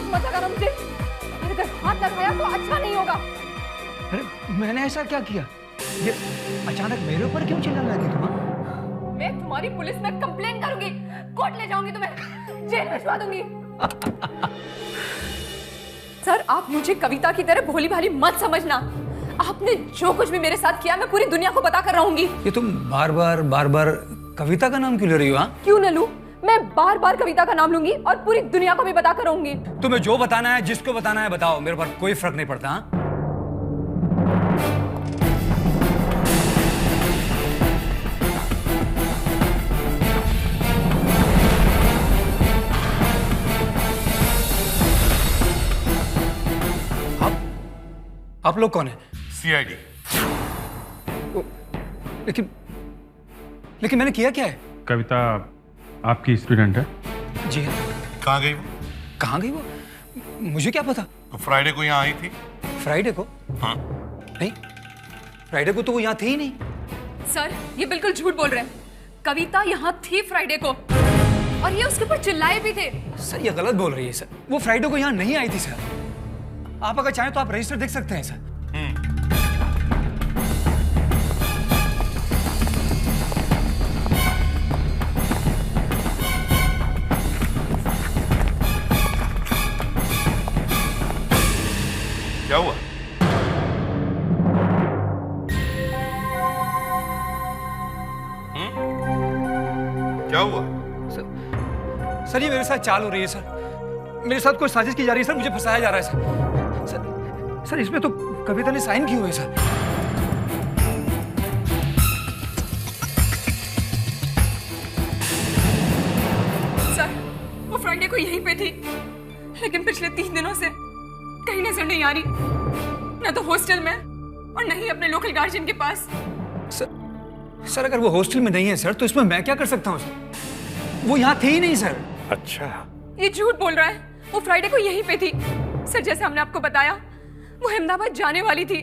हाथ मत लगाना मुझे, और अगर हाथ लगाया तो अच्छा नहीं होगा। अरे मैंने ऐसा क्या किया? ये अचानक मेरे ऊपर क्यों चिल्लाने लगी तुम? मैं तुम्हारी पुलिस में कंप्लेन करूंगी, कोर्ट ले जाऊंगी, तुम्हें जेल भिजवा दूंगी। सर आप मुझे कविता की तरह भोली भाली मत समझना। आपने जो कुछ भी मेरे साथ किया मैं पूरी दुनिया को बता कर रहूंगी। ये तुम बार बार कविता का नाम क्यों ले रही हो? हाँ क्यों न लूं? मैं बार बार कविता का नाम लूंगी और पूरी दुनिया को भी बता कर रहूंगी। तुम्हें जो बताना है, जिसको बताना है बताओ, मेरे पर कोई फर्क नहीं पड़ता। हाँ आप लोग कौन है? सीआईडी। लेकिन मैंने किया क्या है? कविता आपकी स्टूडेंट है? जी हाँ। कहाँ गई वो? कहाँ गई वो? मुझे क्या पता। तो फ्राइडे को यहाँ आई थी। फ्राइडे को? हाँ। नहीं, फ्राइडे को तो वो यहाँ थी ही नहीं। सर ये बिल्कुल झूठ बोल रहे हैं। कविता यहाँ थी फ्राइडे को, और ये उसके ऊपर चिल्लाए भी थे। सर ये गलत बोल रही है सर, वो फ्राइडे को यहाँ नहीं आई थी सर। आप अगर चाहें तो आप रजिस्टर देख सकते हैं सर। क्या हुआ? क्या हुआ? सर ये मेरे साथ चाल हो रही है सर, मेरे साथ कोई साजिश की जा रही है सर, मुझे फंसाया जा रहा है सर। सर इसमें तो कविता ने साइन किए हुए सर। सर वो फ्राइडे को यहीं पे थी, लेकिन पिछले 3 दिनों से कहीं नजर नहीं आ रही, न तो हॉस्टल में और न ही अपने लोकल गार्जियन के पास। सर अगर वो हॉस्टल में नहीं है सर, तो इसमें मैं क्या कर सकता हूँ सर? वो यहाँ थी ही नहीं सर। अच्छा। ये झूठ बोल रहा है, वो फ्राइडे को यहीं पे थी। सर जैसे हमने आपको बताया, वो अहमदाबाद जाने वाली थी,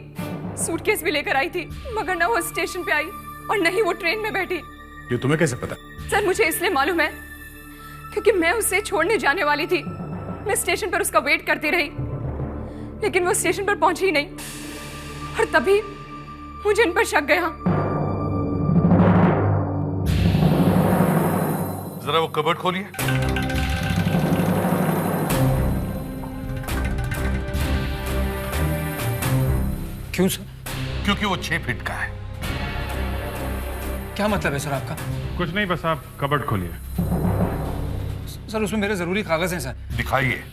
सूटकेस भी लेकर आई थी, मगर न वो स्टेशन पे आई और न ही वो ट्रेन में बैठी। ये तुम्हें कैसे पता? सर मुझे इसलिए मालूम है क्योंकि मैं उसे छोड़ने जाने वाली थी। मैं स्टेशन पर उसका वेट करती रही, लेकिन वो स्टेशन पर पहुंची ही नहीं, और तभी मुझे इन पर शक गया। जरा वो कबर्ड खोलिए। क्यों सर? क्योंकि वो 6 फीट का है। क्या मतलब है सर आपका? कुछ नहीं, बस आप कबर्ड खोलिए। सर उसमें मेरे जरूरी कागज हैं सर। दिखाइए।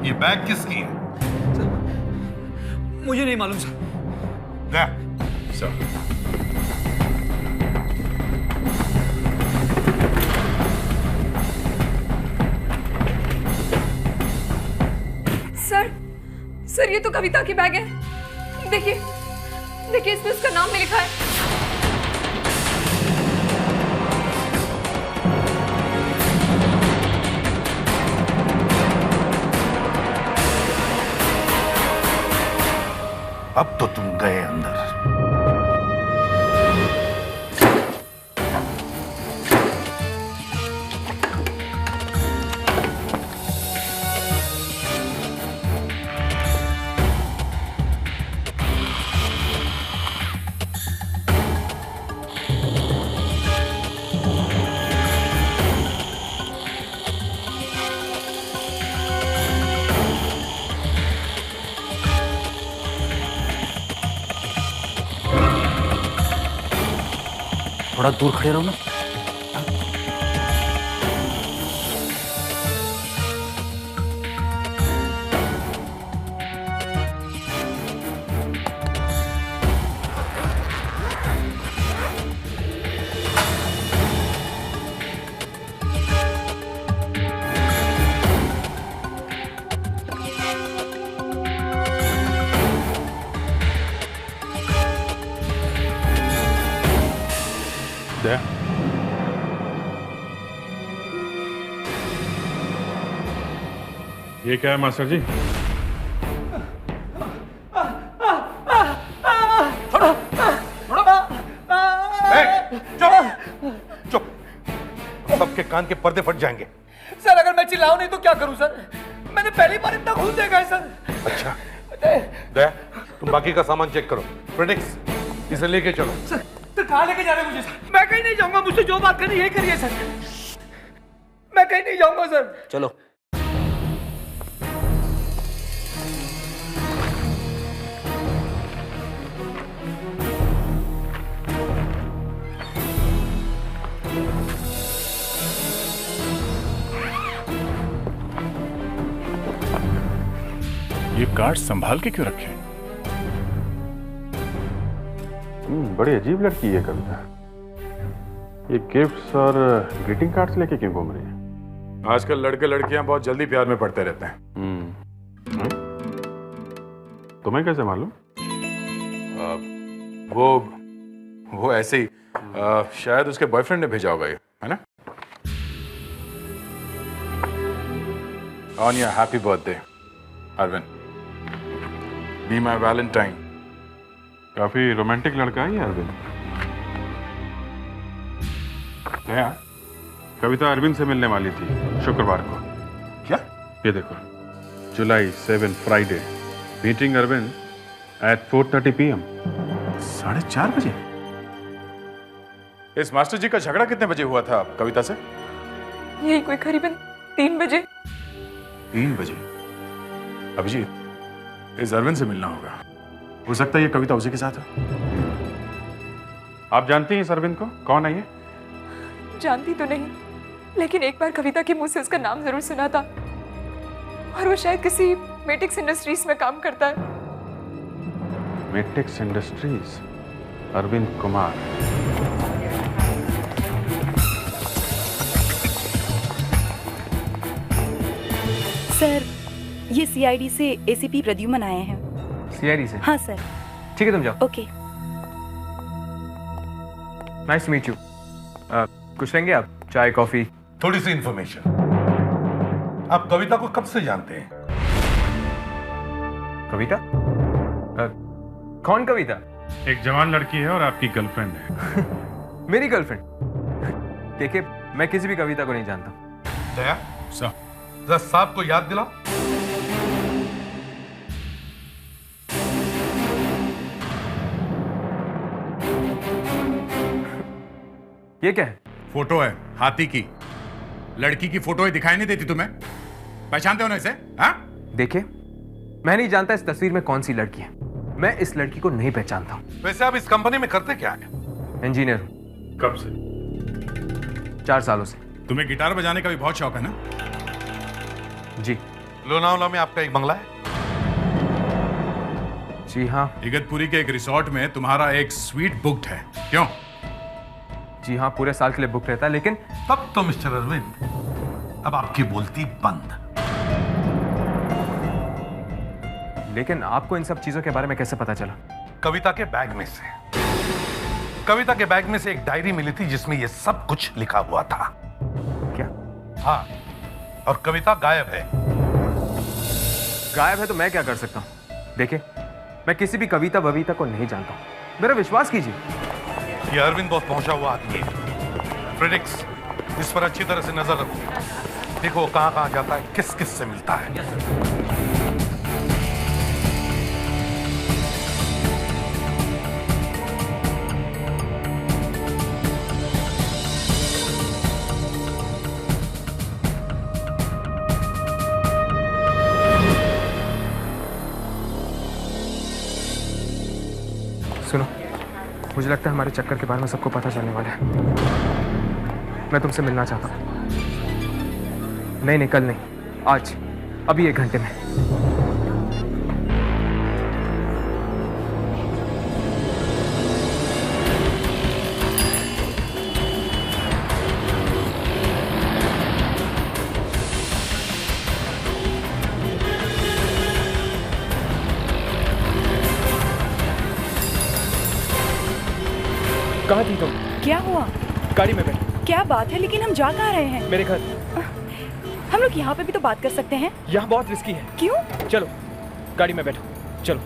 ये बैग किसकी है? मुझे नहीं मालूम सर। दे। सर सर सर ये तो कविता की बैग है। देखिए देखिए, इसमें उसका नाम भी लिखा है। अब तो तुम गए अंदर। थोड़ा दूर खड़े रहो ना। दया, ये क्या है मास्टर जी? चुप, सबके कान के पर्दे फट जाएंगे। सर अगर मैं चिल्लाऊं नहीं तो क्या करूं सर? मैंने पहली बार इतना खून देखा है सर। अच्छा, दया, तुम बाकी का सामान चेक करो। प्रेडिक्स, इसे लेके चलो। सर तो कहाँ लेके जा रहे हैं मुझे सर? मैं कहीं नहीं जाऊंगा, मुझसे जो बात करनी यही करिए सर। मैं कहीं नहीं जाऊंगा सर। चलो। ये कार्ड संभाल के क्यों रखे? बड़ी अजीब लड़की है कविता। ये गिफ्ट्स और ग्रीटिंग कार्ड्स लेके क्यों घूम रही है? आजकल लड़के लड़कियां बहुत जल्दी प्यार में पड़ते रहते हैं। तुम्हें कैसे मालूम? वो ऐसे ही शायद उसके बॉयफ्रेंड ने भेजा होगा, ये है ना? On your happy birthday Arvind, be my valentine. काफी रोमांटिक लड़का है ये अरविंद। दया, कविता अरविंद से मिलने वाली थी शुक्रवार को। क्या? ये देखो, July 7 Friday, meeting Arvind at 4:30 PM। 4:30 बजे? इस मास्टर जी का झगड़ा कितने बजे हुआ था कविता से? यही कोई करीबन 3 बजे। 3 बजे? अभिजीत, इस अरविंद से मिलना होगा। हो सकता है ये कविता उसी के साथ है। आप जानती हैं इस अरविंद को? कौन है ये? जानती तो नहीं, लेकिन एक बार कविता के मुंह से उसका नाम जरूर सुना था, और वो शायद किसी मेटिक्स इंडस्ट्रीज में काम करता है। मेटिक्स इंडस्ट्रीज, अरविंद कुमार। सर, ये सीआईडी से एसीपी प्रद्युमन आए हैं। सीआईडी से? हाँ सर। ठीक है, तुम जाओ। Okay. Nice to meet you. कुछ लेंगे आप? चाय, कॉफी? थोड़ी सी इंफॉर्मेशन। आप कविता को कब से जानते हैं? कविता? कौन कविता? एक जवान लड़की है और आपकी गर्लफ्रेंड है। मेरी गर्लफ्रेंड? देखिए, मैं किसी भी कविता को नहीं जानता। दया, सर, जरा साहब को याद दिलाओ। ये क्या है? फोटो है हाथी की। लड़की की फोटो दिखाई नहीं देती तुम्हें? पहचानते हो ना इसे? हाँ? देखिए, मैं नहीं जानता इस तस्वीर में कौन सी लड़की है। मैं इस लड़की को नहीं पहचानता हूं। वैसे आप इस कंपनी में करते क्या है? इंजीनियर हूं। कब से? 4 सालों से। तुम्हें गिटार बजाने का भी बहुत शौक है ना? जी। लोनावला में आपका एक बंगला है? जी हाँ। इगतपुरी के एक रिसोर्ट में तुम्हारा एक स्वीट बुक्ड है, क्यों? जी हाँ, पूरे साल के लिए बुक रहता है, लेकिन तब तो मिस्टर अरविंद, अब आपकी बोलती बंद। लेकिन आपको इन सब चीजों के बारे में कैसे पता चला? कविता के बैग में से। कविता के बैग में से एक डायरी मिली थी जिसमें यह सब कुछ लिखा हुआ था। क्या? हाँ, और कविता गायब है। गायब है तो मैं क्या कर सकता हूँ? देखिए, मैं किसी भी कविता बविता को नहीं जानता हूँ। मेरा विश्वास कीजिए। ये अरविंद बहुत पहुंचा हुआ आदमी है। प्रेडिक्स, इस पर अच्छी तरह से नजर रखो। देखो वो कहां कहां जाता है, किस किस से मिलता है। सुनो, मुझे लगता है हमारे चक्कर के बारे में सबको पता चलने वाला है। मैं तुमसे मिलना चाहता हूँ। नहीं नहीं, कल नहीं, आज, अभी 1 घंटे में। कहाँ थी तुम? क्या हुआ? गाड़ी में बैठो। क्या बात है, लेकिन हम जा कहाँ रहे हैं? मेरे घर। हम लोग यहाँ पे भी तो बात कर सकते हैं। यहाँ बहुत रिस्की है। क्यों? चलो गाड़ी में बैठो, चलो।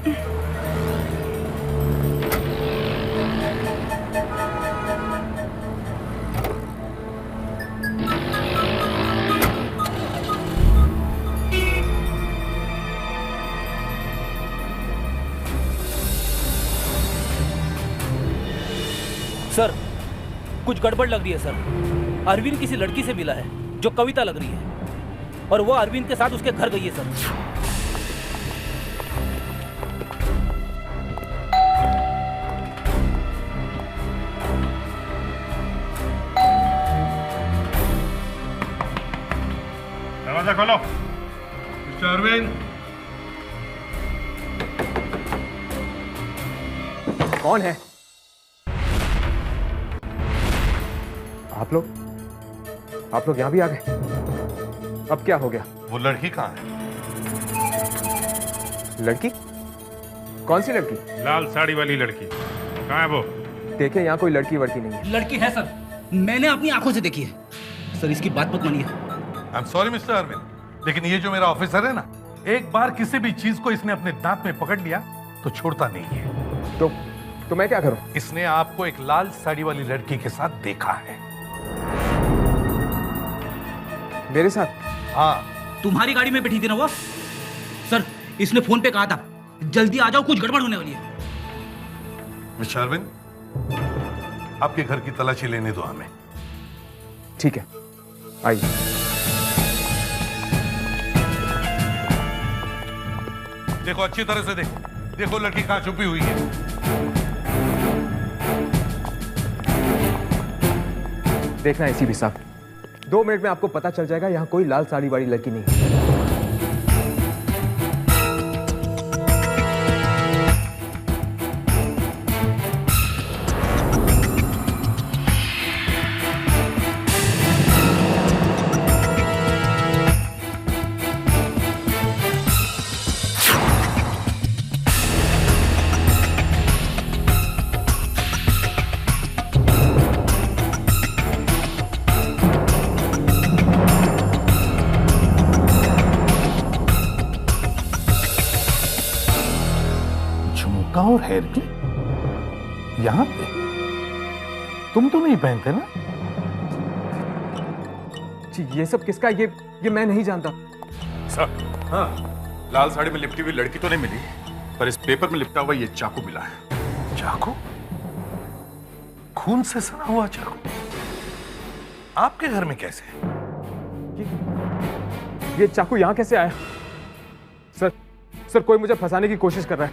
सर, कुछ गड़बड़ लग रही है सर। अरविंद किसी लड़की से मिला है जो कविता लग रही है, और वो अरविंद के साथ उसके घर गई है सर। दरवाजा खोलो। मिस्टर अरविंद। कौन है? आप लोग यहाँ भी आ गए? अब क्या हो गया? वो लड़की कहाँ है? लड़की? कौन सी लड़की? लाल साड़ी वाली लड़की कहाँ है वो? देखिए यहाँ कोई लड़की वड़की नहीं है। लड़की है सर, मैंने अपनी आंखों से देखी है सर। इसकी बात मत मानिए। I am sorry mister Arvind, लेकिन ये जो मेरा ऑफिसर है ना, एक बार किसी भी चीज को इसने अपने दांत में पकड़ लिया तो छोड़ता नहीं है। तो मैं क्या करूं? इसने आपको एक लाल साड़ी वाली लड़की के साथ देखा है। मेरे साथ? हाँ। तुम्हारी गाड़ी में बैठी थी ना वो? सर, इसने फोन पे कहा था जल्दी आ जाओ, कुछ गड़बड़ होने वाली है। मिस्टर अरविंद, आपके घर की तलाशी लेने दो हमें। ठीक है, आइए। देखो अच्छी तरह से देखो, देखो लड़की कहां छुपी हुई है। देखना एसीपी साहब, 2 मिनट में आपको पता चल जाएगा यहाँ कोई लाल साड़ी वाली लड़की नहीं है। और हेयर की यहां पे तुम तो नहीं पहनते ना? जी ये सब किसका? ये मैं नहीं जानता। सर, हाँ, लाल साड़ी में लिपटी हुई लड़की तो नहीं मिली, पर इस पेपर में लिपटा हुआ ये चाकू मिला है। चाकू? खून से सना हुआ चाकू आपके घर में कैसे? ये चाकू यहां कैसे आया? सर कोई मुझे फंसाने की कोशिश कर रहा है।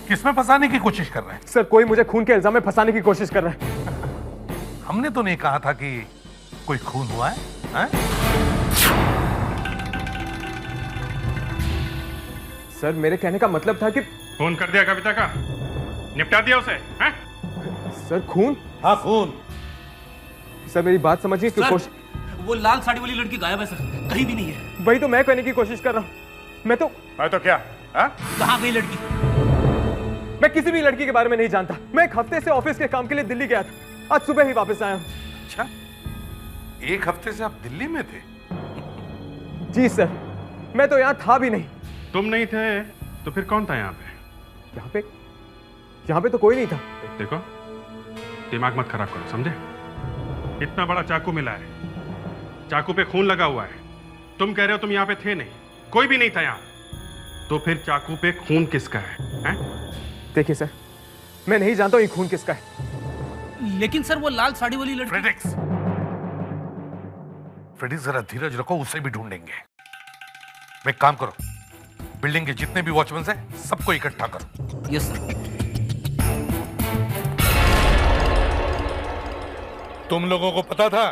किसमें फंसाने की कोशिश कर रहे हैं? सर कोई मुझे खून के इल्जाम में फंसाने की कोशिश कर रहा है। हमने तो नहीं कहा था कि कोई खून हुआ है, है? सर मेरे कहने का मतलब था कि फोन कर दिया कविता का, निपटा दिया उसे, हैं? सर खून? हाँ खून। सर मेरी बात समझिए। वो लाल साड़ी वाली लड़की गायब है सर, कहीं भी नहीं है। वही तो मैं कहने की कोशिश कर रहा हूँ। मैं तो क्या? कहाँ गई लड़की? मैं किसी भी लड़की के बारे में नहीं जानता। मैं एक हफ्ते से ऑफिस के काम के लिए दिल्ली गया था, आज सुबह ही वापस आया हूँ। अच्छा, 1 हफ्ते से आप दिल्ली में थे? जी सर, मैं तो यहाँ था भी नहीं। तुम नहीं थे तो फिर कौन था यहाँ पे? यहाँ पे तो कोई नहीं था। देखो, दिमाग मत खराब करो, समझे? इतना बड़ा चाकू मिला है, चाकू पे खून लगा हुआ है। तुम कह रहे हो तुम यहाँ पे थे नहीं, कोई भी नहीं था यहाँ, तो फिर चाकू पे खून किसका है? देखिए सर, मैं नहीं जानता हूँ ये खून किसका है। लेकिन सर वो लाल साड़ी वाली लड़की। फ्रेडिक्स जरा धीरज रखो, उसे भी ढूंढेंगे। एक काम करो, बिल्डिंग के जितने भी वॉचमैन हैं सबको इकट्ठा करो। Yes sir. तुम लोगों को पता था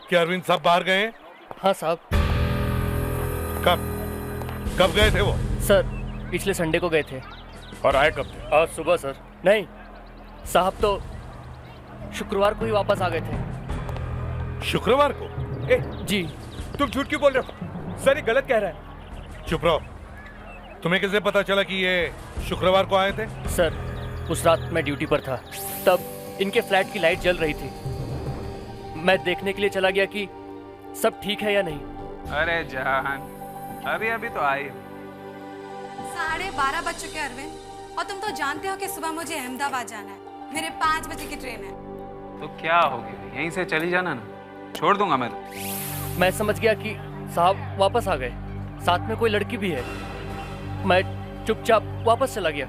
कि अरविंद साहब बाहर गए? हाँ साहब। कब गए थे वो? सर पिछले संडे को गए थे। और आए कब थे? आज सुबह सर। नहीं साहब, तो शुक्रवार को ही वापस आ गए थे। शुक्रवार को? जी। तुम झूठ क्यों बोल रहे हो? सर ये गलत कह रहा है। चुप रहो। तुम्हें कैसे पता चला कि ये शुक्रवार को आए थे? सर उस रात मैं ड्यूटी पर था, तब इनके फ्लैट की लाइट जल रही थी, मैं देखने के लिए चला गया कि सब ठीक है या नहीं। अरे जान, अभी अभी तो आई हो। 12:30 बज चुके हैं अरविंद, और तुम तो जानते हो कि सुबह मुझे अहमदाबाद जाना है। मेरे 5 बजे की ट्रेन है। तो क्या हो गया, यहीं से चली जाना ना, छोड़ दूंगा मैं तो। मैं समझ गया कि साहब वापस आ गए, साथ में कोई लड़की भी है। मैं चुपचाप वापस चला गया।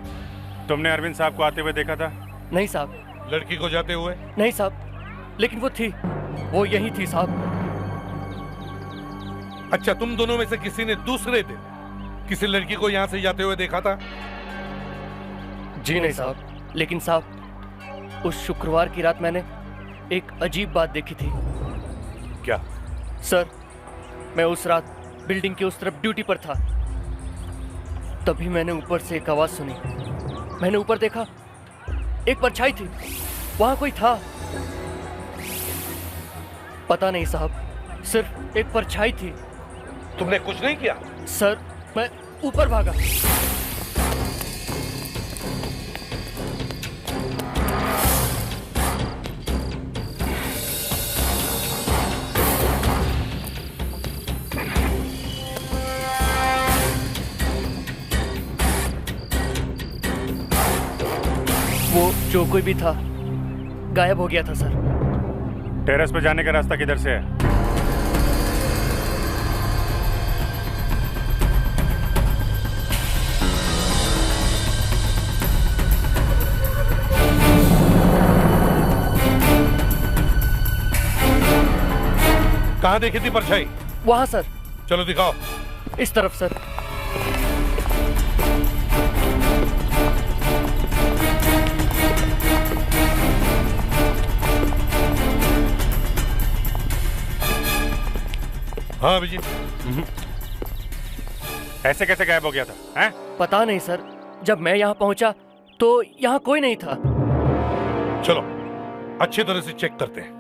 तुमने अरविंद साहब को आते हुए देखा था? नहीं साहब। लड़की को जाते हुए? नहीं साहब, लेकिन वो यही थी साहब। अच्छा, तुम दोनों में से किसी ने दूसरे दिन किसी लड़की को यहाँ से जाते हुए देखा था? जी नहीं साहब, लेकिन साहब उस शुक्रवार की रात मैंने एक अजीब बात देखी थी। क्या? सर, मैं उस रात बिल्डिंग के उस तरफ ड्यूटी पर था। तभी मैंने ऊपर से एक आवाज सुनी। मैंने ऊपर देखा, एक परछाई थी, वहां कोई था। पता नहीं साहब, सिर्फ एक परछाई थी। तुमने कुछ नहीं किया? सर, मैं ऊपर भागा। वो जो कोई भी था गायब हो गया था सर। टेरेस पे जाने का रास्ता किधर से है? कहाँ देखी थी परछाई? वहां सर। चलो दिखाओ। इस तरफ सर। हाँ अभिजीत। ऐसे कैसे गायब हो गया था? हैं? पता नहीं सर, जब मैं यहाँ पहुंचा तो यहाँ कोई नहीं था। चलो अच्छी तरह से चेक करते हैं।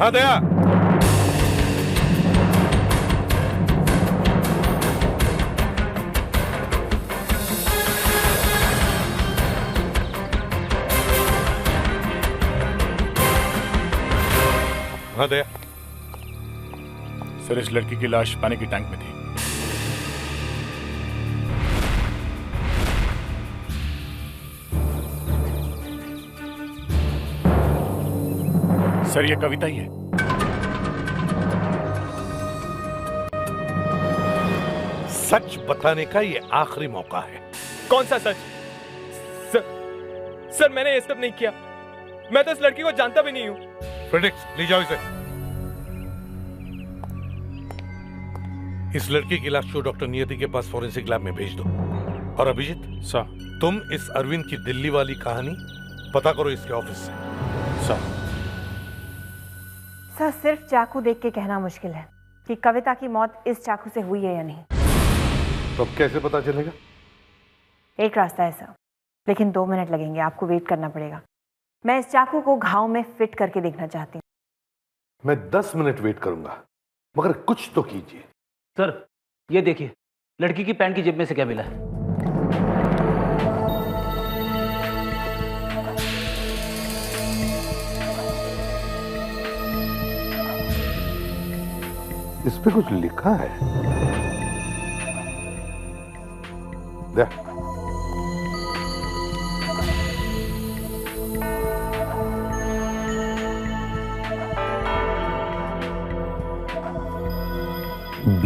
हाँ दया। हाँ दया। सर, इस लड़की की लाश पानी की टैंक में थी। सर, ये कविता ही है। सच बताने का ये आखिरी मौका है। कौन सा सच? सर मैंने ये सब नहीं किया। मैं तो इस लड़की को जानता भी नहीं हूं। फ्रेडेक्स, ले जाओ इसे। इस लड़की की लाश को डॉक्टर नियति के पास फॉरेंसिक लैब में भेज दो। और अभिजीत सर, तुम इस अरविंद की दिल्ली वाली कहानी पता करो इसके ऑफिस से। सर, सिर्फ चाकू देख के कहना मुश्किल है कि कविता की मौत इस चाकू से हुई है या नहीं। तो अब कैसे पता चलेगा? एक रास्ता है सर, लेकिन 2 मिनट लगेंगे, आपको वेट करना पड़ेगा। मैं इस चाकू को घाव में फिट करके देखना चाहती हूँ। मैं 10 मिनट वेट करूंगा, मगर कुछ तो कीजिए। सर, ये देखिए, लड़की की पैंट की जेब में से क्या मिला है? इस पे कुछ लिखा है। दे। B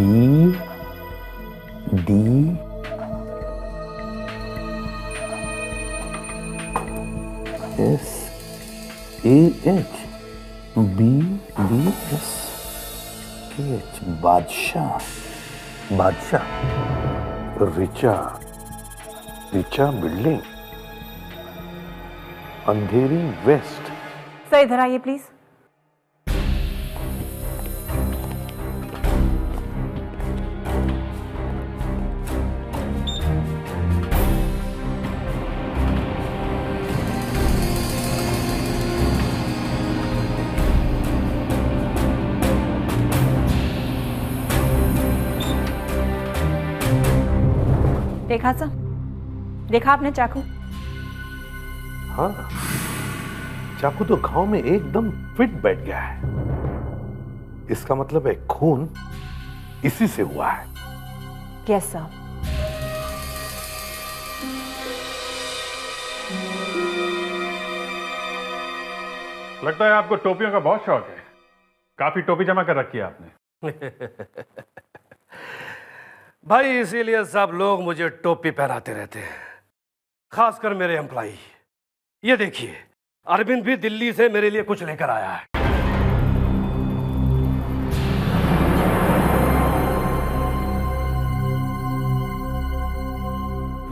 D S A H B D S K H बादशाह रिचा बिल्डिंग अंधेरी वेस्ट। सर इधर आइए प्लीज। देखा सर, देखा आपने चाकू? हाँ, चाकू तो घाव में एकदम फिट बैठ गया है। इसका मतलब है खून इसी से हुआ है। Yes sir. लगता है आपको टोपियों का बहुत शौक है। काफी टोपी जमा कर रखी है आपने। भाई इसीलिए सब लोग मुझे टोपी पहनाते रहते हैं, खासकर मेरे एम्प्लॉई। ये देखिए, अरविंद भी दिल्ली से मेरे लिए कुछ लेकर आया है।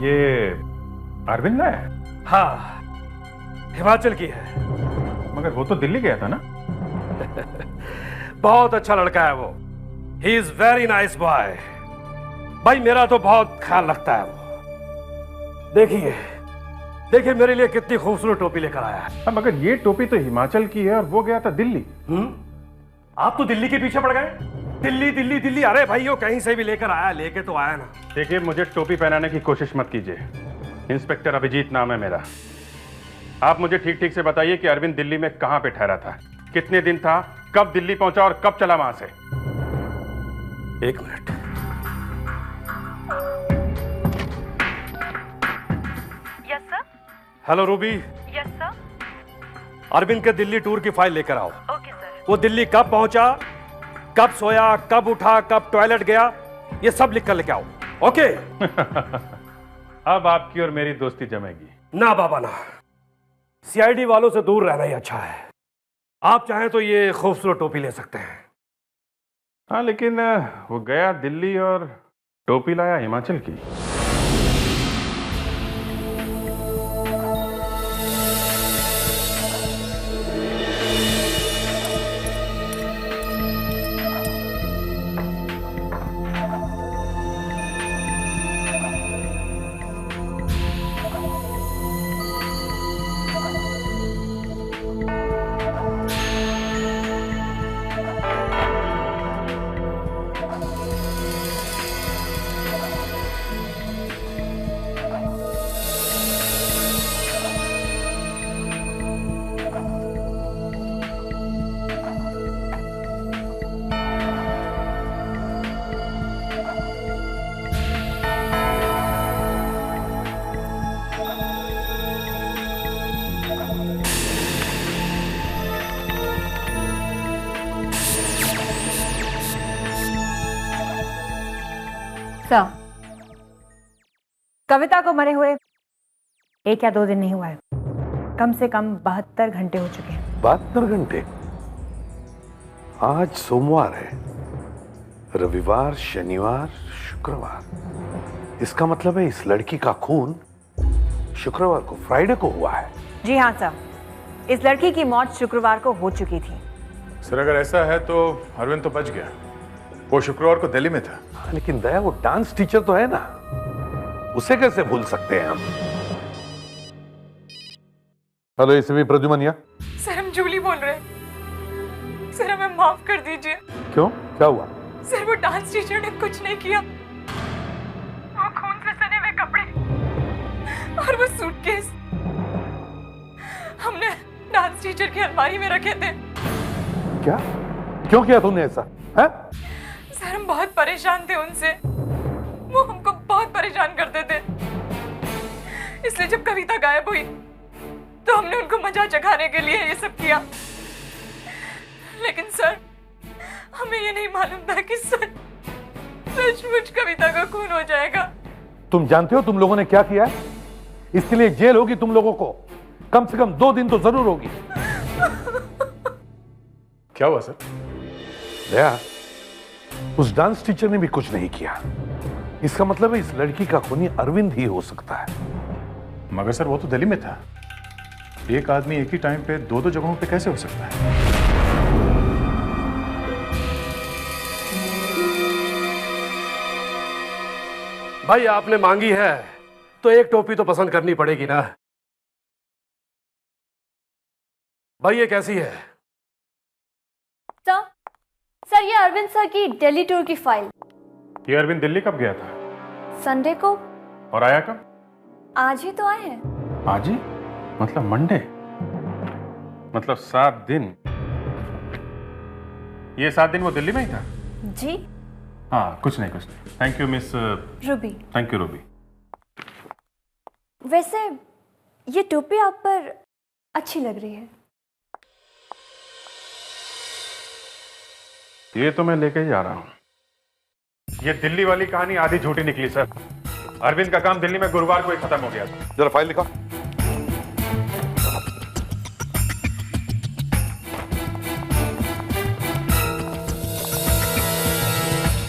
ये अरविंद है? हाँ, हिमाचल की है। मगर वो तो दिल्ली गया था ना? बहुत अच्छा लड़का है वो। He is very nice boy. भाई मेरा तो बहुत ख्याल रखता है वो। देखिए देखिए मेरे लिए कितनी खूबसूरत टोपी लेकर आया है। मगर ये टोपी तो हिमाचल की है और वो गया था दिल्ली। आप तो दिल्ली के पीछे पड़ गए। दिल्ली दिल्ली दिल्ली। अरे भाई वो कहीं से भी लेकर आया, लेके तो आया ना। देखिए मुझे टोपी पहनाने की कोशिश मत कीजिए। इंस्पेक्टर अभिजीत नाम है मेरा। आप मुझे ठीक ठीक से बताइए कि अरविंद दिल्ली में कहां पे ठहरा था, कितने दिन था, कब दिल्ली पहुंचा और कब चला वहां से। एक minute. Yes sir. Hello Ruby. Yes sir. Arvind के दिल्ली टूर की फाइल लेकर आओ। Okay sir. वो दिल्ली कब पहुंचा, कब सोया, कब उठा, कब टॉयलेट गया, ये सब लिख कर लेके आओ। ओके। अब आपकी और मेरी दोस्ती जमेगी। ना बाबा ना, सीआईडी वालों से दूर रहना ही अच्छा है। आप चाहें तो ये खूबसूरत टोपी ले सकते हैं। हाँ लेकिन वो गया दिल्ली और टोपी लाया हिमाचल की। सर, कविता को मरे हुए 1 या 2 दिन नहीं हुआ है, कम से कम 72 घंटे हो चुके हैं। 72 घंटे? आज सोमवार है, रविवार, शनिवार, शुक्रवार। इसका मतलब है इस लड़की का खून शुक्रवार को, फ्राइडे को हुआ है। जी हाँ सर, इस लड़की की मौत शुक्रवार को हो चुकी थी। सर अगर ऐसा है तो अरविंद तो बच गया। वो शुक्रवार को दिल्ली में था। लेकिन दया वो डांस टीचर तो है ना, उसे कैसे भूल सकते हैं हम। Hello ACP Pradyuman. सर हम जूली बोल रहे हैं। सर हमें माफ कर दीजिए। क्यों, क्या हुआ? सर वो डांस टीचर ने कुछ नहीं किया। वो खून से सने हुए कपड़े और वो सूटकेस हमने डांस टीचर की अलमारी में रखे थे। क्या? क्यों किया तुमने ऐसा? है? सर हम बहुत परेशान थे उनसे, वो हमको बहुत परेशान करते थे। इसलिए जब कविता गायब हुई तो हमने उनको मजा चखाने के लिए ये सब किया। लेकिन सर, हमें ये नहीं मालूम था कि सचमुच कविता का खून हो जाएगा। तुम जानते हो तुम लोगों ने क्या किया है? इसके लिए जेल होगी तुम लोगों को, कम से कम 2 दिन तो जरूर होगी। क्या हुआ सर? दया, उस डांस टीचर ने भी कुछ नहीं किया। इसका मतलब है इस लड़की का खूनी अरविंद ही हो सकता है। मगर सर वो तो दिल्ली में था। एक आदमी एक ही टाइम पे 2 जगहों पे कैसे हो सकता है? भाई आपने मांगी है तो एक टोपी तो पसंद करनी पड़ेगी ना। भाई ये कैसी है? सर ये अरविंद सर की दिल्ली टूर की फाइल। ये अरविंद दिल्ली कब गया था? संडे को। और आया कब? आज ही तो आए हैं। आज ही? मतलब मंडे? मतलब 7 दिन। ये 7 दिन वो दिल्ली में ही था? जी हाँ, कुछ नहीं। Thank you miss Ruby. Thank you Ruby. वैसे ये टोपी आप पर अच्छी लग रही है। ये तो मैं लेके ही जा रहा हूं। ये दिल्ली वाली कहानी आधी झूठी निकली सर। अरविंद का काम दिल्ली में गुरुवार को ही खत्म हो गया था। जरा फाइल दिखा।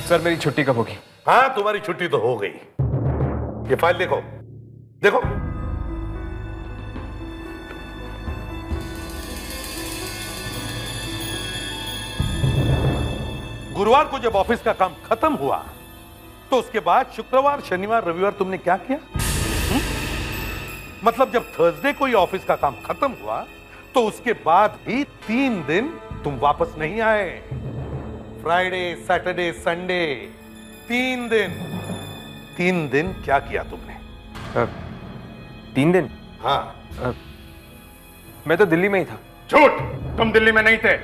सर मेरी छुट्टी कब होगी? हाँ, तुम्हारी छुट्टी तो हो गई। ये फाइल देखो, देखो। गुरुवार को जब ऑफिस का काम खत्म हुआ तो उसके बाद शुक्रवार, शनिवार, रविवार तुमने क्या किया? मतलब जब थर्सडे को ही ऑफिस का काम खत्म हुआ तो उसके बाद भी 3 दिन तुम वापस नहीं आए। फ्राइडे, सैटरडे, संडे, 3 दिन। 3 दिन क्या किया तुमने? 3 दिन? हाँ। मैं तो दिल्ली में ही था। झूठ! तुम दिल्ली में नहीं थे।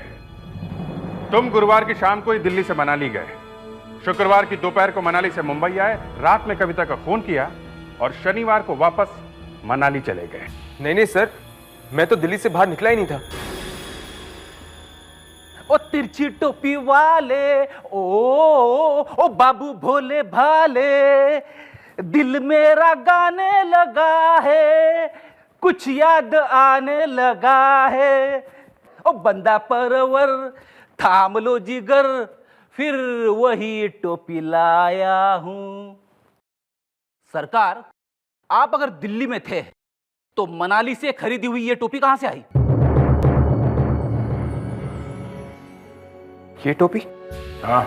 तुम गुरुवार की शाम को ही दिल्ली से मनाली गए, शुक्रवार की दोपहर को मनाली से मुंबई आए, रात में कविता का फोन किया और शनिवार को वापस मनाली चले गए। नहीं सर, मैं तो दिल्ली से बाहर निकला ही नहीं था। ओ तिरछी टोपी वाले, ओ बाबू भोले भाले, दिल मेरा गाने लगा है, कुछ याद आने लगा है। ओ बंदा परवर थाम लो जिगर, फिर वही टोपी लाया हूं। सरकार, आप अगर दिल्ली में थे तो मनाली से खरीदी हुई ये टोपी कहां से आई? ये टोपी? हाँ,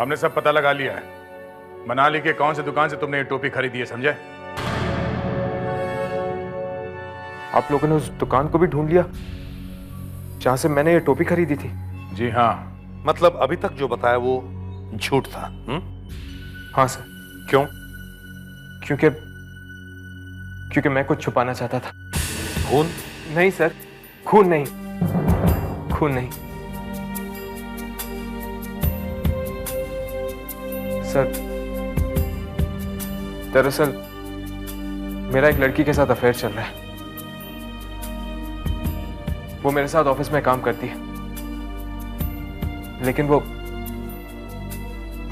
हमने सब पता लगा लिया है। मनाली के कौन सी दुकान से तुमने ये टोपी खरीदी है, समझे? आप लोगों ने उस दुकान को भी ढूंढ लिया जहां से मैंने ये टोपी खरीदी थी? जी हाँ। मतलब अभी तक जो बताया वो झूठ था? हाँ सर। क्यों? क्योंकि मैं कुछ छुपाना चाहता था। खून? नहीं सर, खून नहीं। सर, दरअसल मेरा एक लड़की के साथ अफेयर चल रहा है। वो मेरे साथ ऑफिस में काम करती है, लेकिन वो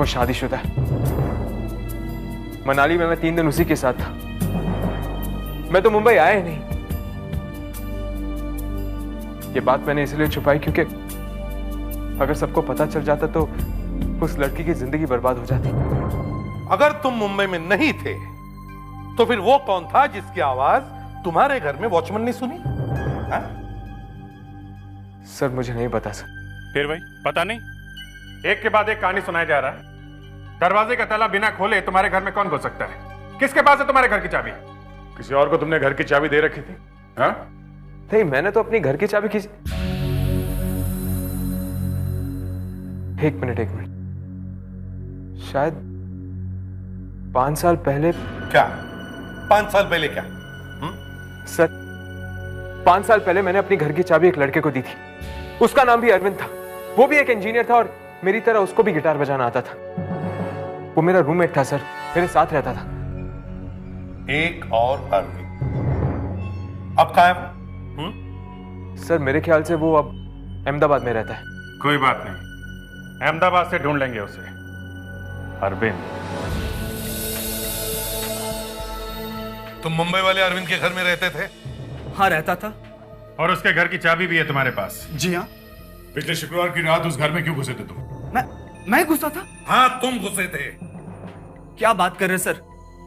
शादीशुदा है। मनाली में मैं 3 दिन उसी के साथ था। मैं तो मुंबई आया ही नहीं। ये बात मैंने इसलिए छुपाई क्योंकि अगर सबको पता चल जाता तो उस लड़की की जिंदगी बर्बाद हो जाती। अगर तुम मुंबई में नहीं थे तो फिर वो कौन था जिसकी आवाज तुम्हारे घर में वॉचमैन ने सुनी? हा? सर मुझे नहीं पता सर। फिर भाई पता नहीं? एक के बाद एक कहानी सुनाया जा रहा है। दरवाजे का ताला बिना खोले तुम्हारे घर में कौन घुस सकता है? किसके पास है तुम्हारे घर की चाबी? किसी और को तुमने घर की चाबी दे रखी थी? हाँ? नहीं, मैंने तो अपनी घर की चाबी किसी... एक मिनट। शायद 5 साल पहले। क्या 5 साल पहले? क्या सर, 5 साल पहले मैंने अपनी घर की चाबी एक लड़के को दी थी। उसका नाम भी अरविंद था। वो भी एक इंजीनियर था और मेरी तरह उसको भी गिटार बजाना आता था। वो मेरा रूममेट था सर, मेरे साथ रहता था। एक और अरविंद। अब कहाँ है वो? सर मेरे ख्याल से वो अब अहमदाबाद में रहता है। कोई बात नहीं, अहमदाबाद से ढूंढ लेंगे उसे। अरविंद, तुम मुंबई वाले अरविंद के घर में रहते थे? हाँ, रहता था। और उसके घर की चाबी भी है तुम्हारे पास? जी हाँ। पिछले शुक्रवार की रात उस घर में क्यों घुसे थे तुम? मैं घुसा था? हाँ, तुम घुसे थे। क्या बात कर रहे हैं सर?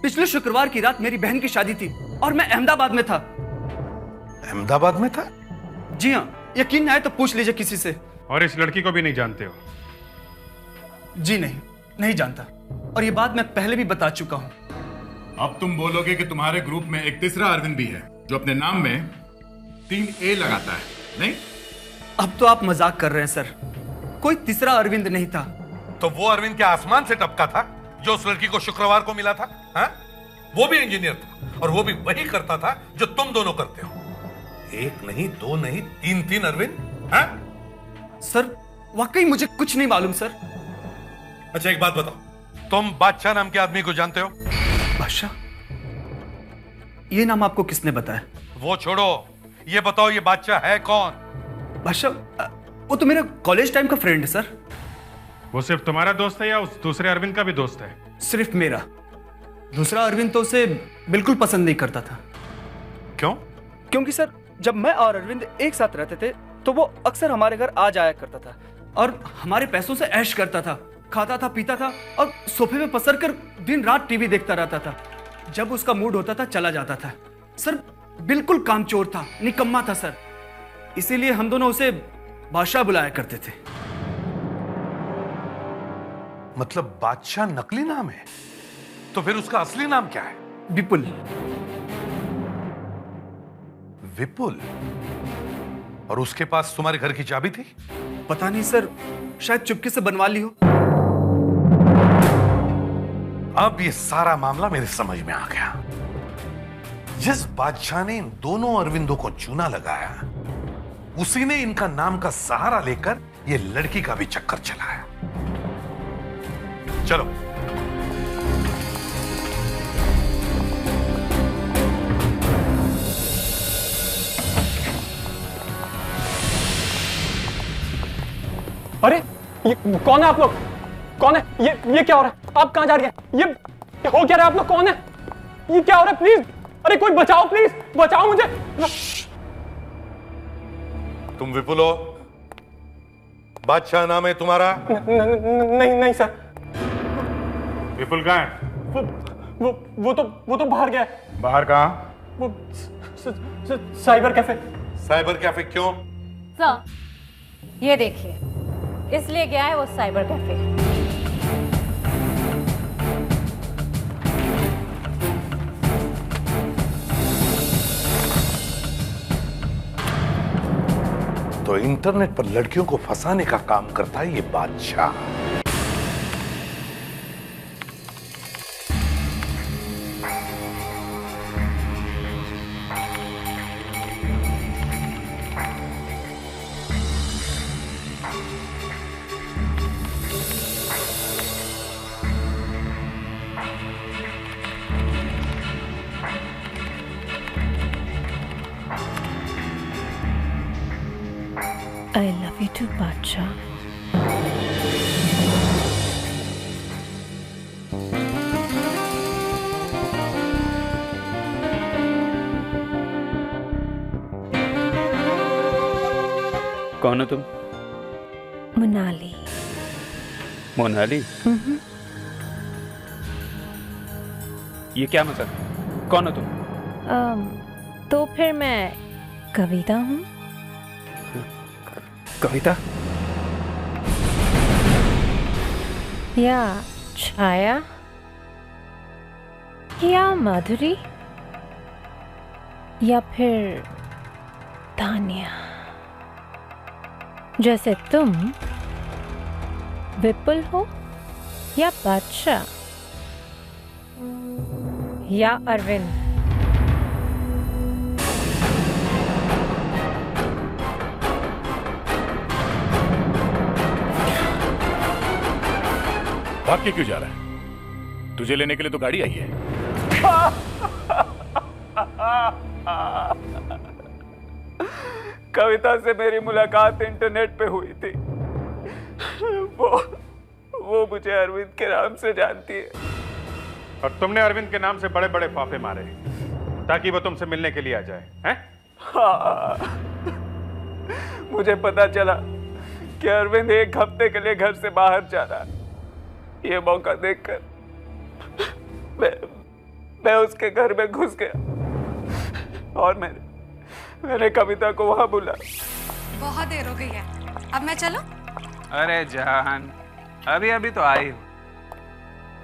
पिछले शुक्रवार की रात मेरी बहन की शादी थी और मैं अहमदाबाद में था। अहमदाबाद में था? जी हाँ, यकीन नहीं आए तो पूछ लीजिए किसी से। और इस लड़की को भी नहीं जानते हो? जी नहीं जानता, और ये बात मैं पहले भी बता चुका हूँ। अब तुम बोलोगे कि तुम्हारे ग्रुप में एक तीसरा अरविंद भी है जो अपने नाम में 3 A लगाता है, नहीं? अब तो आप मजाक कर रहे हैं सर, कोई तीसरा अरविंद नहीं था। तो वो अरविंद क्या आसमान से टपका था जो उस लड़की को शुक्रवार को मिला था? हाँ? वो भी इंजीनियर था और वो भी वही करता था जो तुम दोनों करते हो। एक नहीं, दो नहीं, 3 अरविंद। हाँ? सर वाकई मुझे कुछ नहीं मालूम सर। अच्छा एक बात बताओ, तुम बादशाह नाम के आदमी को जानते हो? बादशाह? ये नाम आपको किसने बताया? वो छोड़ो, ये बताओ ये बादशाह है कौन? बादशाह? वो तो मेरा कॉलेज टाइम का फ्रेंड है सर। वो सिर्फ तुम्हारा दोस्त है या उस दूसरे अरविंद का भी दोस्त है? सिर्फ मेरा। दूसरा अरविंद तो उसे बिल्कुल पसंद नहीं करता था। क्यों? क्योंकि सर जब मैं और अरविंद एक साथ रहते थे तो वो अक्सर हमारे घर आ जाया करता था और हमारे पैसों से ऐश करता था, खाता था, पीता था और सोफे में पसर कर दिन रात टीवी देखता रहता था। जब उसका मूड होता था चला जाता था। सर बिल्कुल कामचोर था, निकम्मा था सर। इसीलिए हम दोनों उसे बादशाह बुलाया करते थे। मतलब बादशाह नकली नाम है? तो फिर उसका असली नाम क्या है? विपुल। विपुल? और उसके पास तुम्हारे घर की चाबी थी? पता नहीं सर, शायद चुपके से बनवा ली हो। अब ये सारा मामला मेरे समझ में आ गया। जिस बादशाह ने इन दोनों अरविंदों को चूना लगाया, उसी ने इनका नाम का सहारा लेकर ये लड़की का भी चक्कर चलाया। चलो अरे ये कौन है आप लोग? कौन है ये क्या हो रहा है? आप कहां जा रही हैं? ये हो क्या रहा है? आप लोग कौन है? ये क्या हो रहा है? प्लीज, अरे कोई बचाओ, प्लीज बचाओ मुझे। तुम विपुल हो? बादशाह नाम है तुम्हारा? नहीं सर। विपुल कहाँ है? वो तो बाहर गया है। बाहर कहाँ? वो साइबर कैफे। साइबर कैफे क्यों? सर ये देखिए, इसलिए गया है वो साइबर कैफे। तो इंटरनेट पर लड़कियों को फंसाने का काम करता है ये बादशाह। I love you too, बादशाह। कौन हो तुम? मोनाली। मोनाली? ये क्या मतलब? कौन हो तुम? तो फिर मैं कविता हूँ। कविता? या छाया या माधुरी या फिर तान्या। जैसे तुम विपुल हो या बादशाह या अरविंद। भाग के क्यों जा रहा है? तुझे लेने के लिए तो गाड़ी आई है। कविता से मेरी मुलाकात इंटरनेट पे हुई थी। वो मुझे अरविंद के नाम से जानती है। और तुमने अरविंद के नाम से बड़े बड़े फाफे मारे ताकि वो तुमसे मिलने के लिए आ जाए, हैं? हाँ, मुझे पता चला कि अरविंद एक हफ्ते के लिए घर से बाहर जा रहा है। ये मौका देखकर मैं उसके घर में घुस गया और मैंने कविता को वहां बुला। बहुत देर हो गई है, अब मैं चलूं? अरे जान, अभी अभी तो आई हो।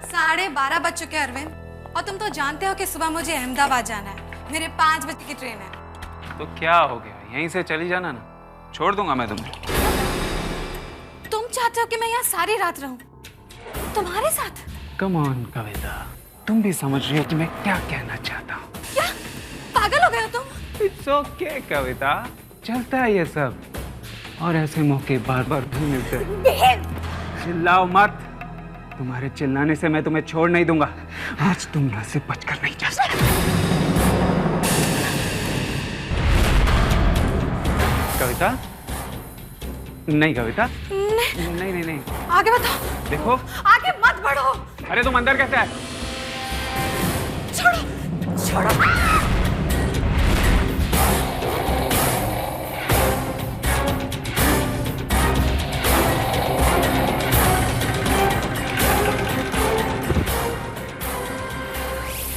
12:30 बज चुके हैं अरविंद, और तुम तो जानते हो कि सुबह मुझे अहमदाबाद जाना है। मेरे 5 बजे की ट्रेन है। तो क्या हो गया, यहीं से चली जाना ना, छोड़ दूंगा मैं तुम्हें। तुम चाहते हो कि मैं यहाँ सारी रात रहूं तुम्हारे साथ? कम ऑन कविता, तुम भी समझ रही हो कि मैं क्या कहना चाहता हूँ। क्या पागल हो गए हो तुम? इट्स ओके कविता, चलता है ये सब, और ऐसे मौके बार बार भी मिलते हैं। चिल्लाओ मत, तुम्हारे चिल्लाने से मैं तुम्हें छोड़ नहीं दूंगा। आज तुम यहाँ से बचकर नहीं जा सकते। कविता, नहीं कविता, नहीं नहीं नहीं, आगे बताओ। देखो आगे मत बढ़ो। अरे तुम अंदर कैसे आए? छोड़ो छोड़ो।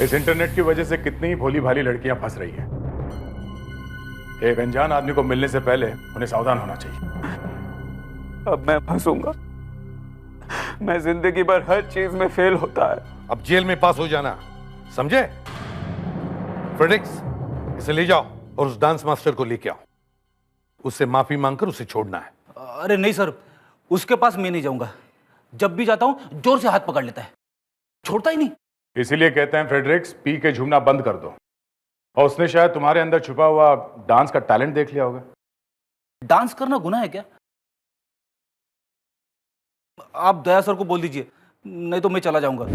इस इंटरनेट की वजह से कितनी ही भोली भाली लड़कियां फंस रही हैं। एक अनजान आदमी को मिलने से पहले उन्हें सावधान होना चाहिए। अब मैं फंसूंगा। मैं जिंदगी भर हर चीज में फेल होता है। अब जेल में पास हो जाना, समझे? फ्रेडरिक्स, इसे ले जाओ और उस डांस मास्टर को लेके आओ। उससे माफी मांगकर उसे छोड़ना है। अरे नहीं सर, उसके पास मैं नहीं जाऊंगा। जब भी जाता हूं जोर से हाथ पकड़ लेता है, छोड़ता ही नहीं। इसीलिए कहते हैं फ्रेडरिक्स, पी के झूमना बंद कर दो। और उसने शायद तुम्हारे अंदर छुपा हुआ डांस का टैलेंट देख लिया होगा। डांस करना गुनाह है क्या? आप दया सर को बोल दीजिए, नहीं तो मैं चला जाऊंगा।